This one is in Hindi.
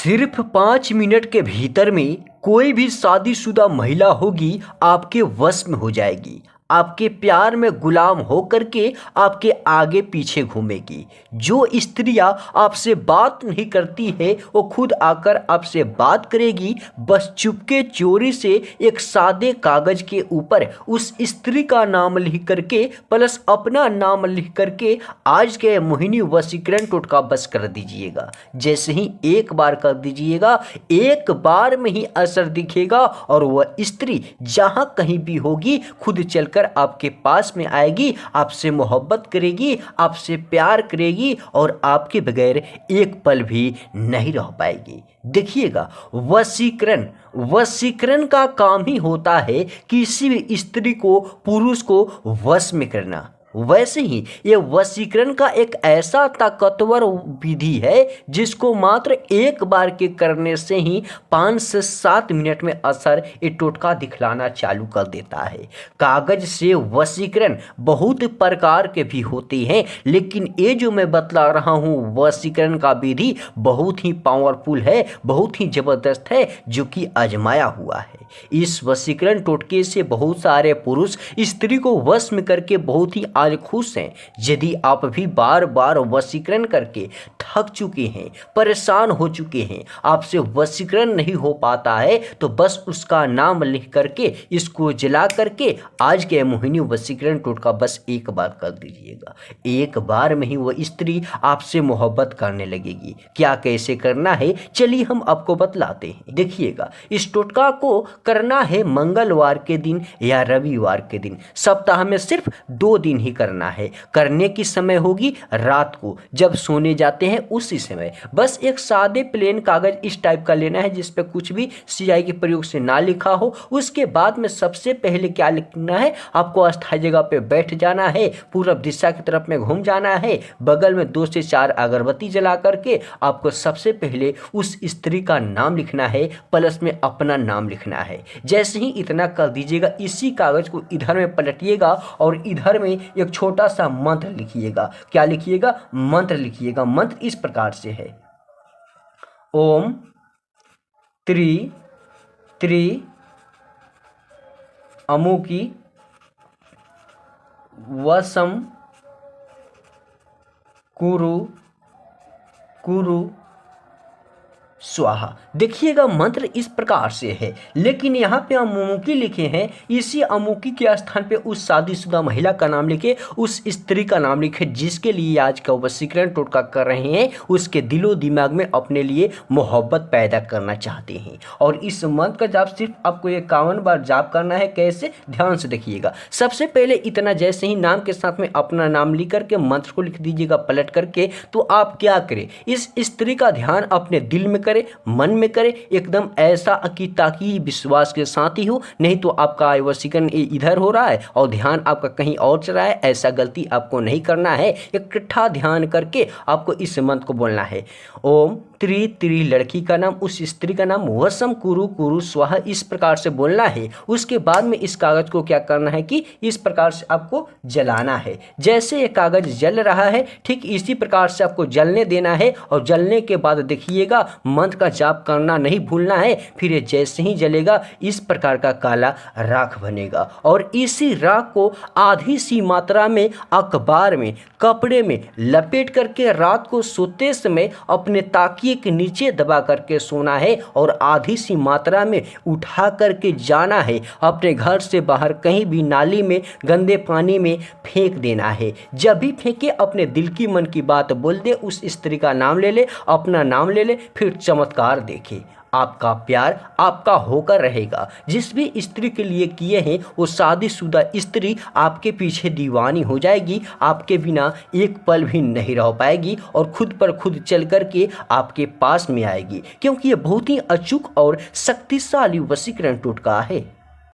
सिर्फ 5 मिनट के भीतर में कोई भी शादीशुदा महिला होगी आपके वश में हो जाएगी। आपके प्यार में गुलाम हो करके आपके आगे पीछे घूमेगी। जो स्त्रियां आपसे बात नहीं करती है वो खुद आकर आपसे बात करेगी। बस चुपके चोरी से एक सादे कागज के ऊपर उस स्त्री का नाम लिख करके प्लस अपना नाम लिख करके आज के मोहिनी वशीकरण टोटका बस कर दीजिएगा। जैसे ही एक बार कर दीजिएगा एक बार में ही असर दिखेगा और वह स्त्री जहां कहीं भी होगी खुद चलकर आपके पास में आएगी, आपसे मोहब्बत करेगी, आपसे प्यार करेगी और आपके बगैर एक पल भी नहीं रह पाएगी। देखिएगा, वशीकरण का काम ही होता है किसी भी स्त्री को पुरुष को वश में करना। वैसे ही ये वशीकरण का एक ऐसा ताकतवर विधि है जिसको मात्र एक बार के करने से ही 5 से 7 मिनट में असर ये टोटका दिखलाना चालू कर देता है। कागज से वशीकरण बहुत प्रकार के भी होते हैं, लेकिन ये जो मैं बतला रहा हूँ वशीकरण का विधि बहुत ही पावरफुल है, बहुत ही ज़बरदस्त है, जो कि आजमाया हुआ है। इस वशीकरण टोटके से बहुत सारे पुरुष स्त्री को वश में करके बहुत ही आज खुश हैं। यदि आप भी बार बार वशीकरण करके थक चुके हैं, परेशान हो चुके हैं, आपसे वशीकरण नहीं हो पाता है, तो बस उसका नाम लिख करके इसको जला करके आज के मोहिनी वशीकरण टोटका बस एक बार कर दीजिएगा। एक बार में ही वह स्त्री आपसे मोहब्बत करने लगेगी। क्या कैसे करना है चलिए हम आपको बतलाते हैं। देखिएगा, इस टोटका को करना है मंगलवार के दिन या रविवार के दिन। सप्ताह में सिर्फ 2 दिन ही करना है। करने की समय होगी रात को, जब सोने जाते हैं उसी समय। बस एक सादे प्लेन कागज इस टाइप का लेना है जिस पे कुछ भी स्याही के प्रयोग से ना लिखा हो। उसके बाद में सबसे पहले क्या लिखना है, आपको अस्थायी जगह पे बैठ जाना है, पूरब दिशा की तरफ में घूम जाना है, बगल में 2 से 4 अगरबत्ती जला करके आपको सबसे पहले उस स्त्री का नाम लिखना है, प्लस में अपना नाम लिखना है। जैसे ही इतना कर दीजिएगा, इसी कागज को इधर में पलटिएगा और इधर में एक छोटा सा मंत्र लिखिएगा। क्या लिखिएगा? मंत्र लिखिएगा। मंत्र इस प्रकार से है, ओम त्रि त्रि अमुकी वशम कुरु कुरु स्वाहा। देखिएगा, मंत्र इस प्रकार से है, लेकिन यहाँ पे अमुकी लिखे हैं। इसी अमुकी के स्थान पे उस शादीशुदा महिला का नाम लिखे, उस स्त्री का नाम लिखे जिसके लिए आज का वशीकरण टोटका कर रहे हैं। उसके दिलो दिमाग में अपने लिए मोहब्बत पैदा करना चाहते हैं। और इस मंत्र का जाप सिर्फ आपको 51 बार जाप करना है। कैसे? ध्यान से देखिएगा। सबसे पहले इतना, जैसे ही नाम के साथ में अपना नाम लिख करके मंत्र को लिख दीजिएगा पलट करके, तो आप क्या करें, इस स्त्री का ध्यान अपने दिल में करें, मन में करे, एकदम ऐसा कि ताकि विश्वास के साथ ही हो, नहीं तो आपका वशीकरण इधर हो रहा है और ध्यान आपका कहीं और चला है। ऐसा गलती आपको नहीं करना है। इकट्ठा ध्यान करके आपको इस मंत्र को बोलना है, ओम त्रि त्रि, लड़की का नाम, उस स्त्री का नाम, वशम कुरु कुरु स्वाहा, इस प्रकार से बोलना है। उसके बाद में इस कागज को क्या करना है कि इस प्रकार से आपको जलाना है। जैसे ये कागज जल रहा है ठीक इसी प्रकार से आपको जलने देना है। और जलने के बाद देखिएगा, मंत्र का जाप करना नहीं भूलना है। फिर ये जैसे ही जलेगा इस प्रकार का काला राख बनेगा और इसी राख को आधी सी मात्रा में अखबार में, कपड़े में लपेट करके रात को सोते समय अपने ताकिए के नीचे दबा करके सोना है और आधी सी मात्रा में उठा करके जाना है। अपने घर से बाहर कहीं भी नाली में, गंदे पानी में फेंक देना है। जब भी फेंके अपने दिल की मन की बात बोल दे, उस स्त्री का नाम ले ले, अपना नाम ले ले, फिर चमत्कार देखे। आपका प्यार आपका होकर रहेगा। जिस भी स्त्री के लिए किए हैं वो शादीशुदा स्त्री आपके पीछे दीवानी हो जाएगी, आपके बिना एक पल भी नहीं रह पाएगी और खुद पर खुद चल करके आपके पास में आएगी, क्योंकि ये बहुत ही अचूक और शक्तिशाली वशीकरण टोटका है।